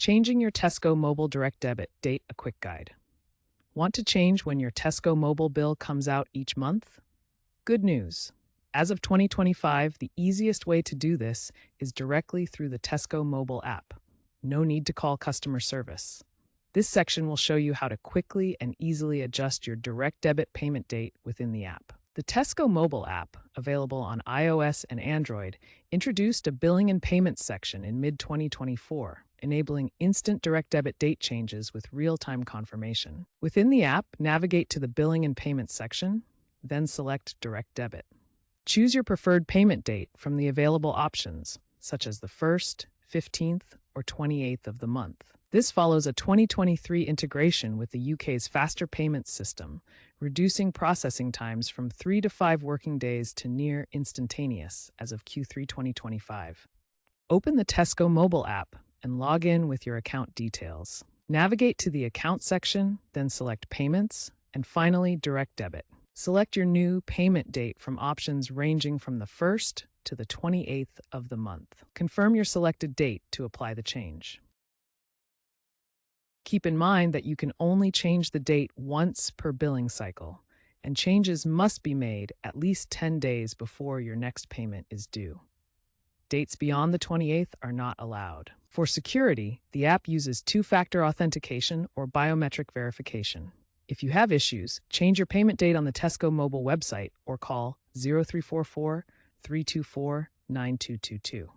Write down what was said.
Changing your Tesco Mobile direct debit date, a quick guide. Want to change when your Tesco Mobile bill comes out each month? Good news. As of 2025, the easiest way to do this is directly through the Tesco Mobile app. No need to call customer service. This section will show you how to quickly and easily adjust your direct debit payment date within the app. The Tesco Mobile app, available on iOS and Android, introduced a billing and payments section in mid-2024, enabling instant direct debit date changes with real-time confirmation. Within the app, navigate to the billing and payments section, then select direct debit. Choose your preferred payment date from the available options, such as the 1st, 15th, or 28th of the month. This follows a 2023 integration with the UK's faster payments system, reducing processing times from 3 to 5 working days to near instantaneous as of Q3 2025. Open the Tesco Mobile app and log in with your account details. Navigate to the Account section, then select Payments, and finally Direct Debit. Select your new payment date from options ranging from the 1st to the 28th of the month. Confirm your selected date to apply the change. Keep in mind that you can only change the date once per billing cycle, and changes must be made at least 10 days before your next payment is due. Dates beyond the 28th are not allowed. For security, the app uses two-factor authentication or biometric verification. If you have issues, change your payment date on the Tesco Mobile website or call 0344 324 9222.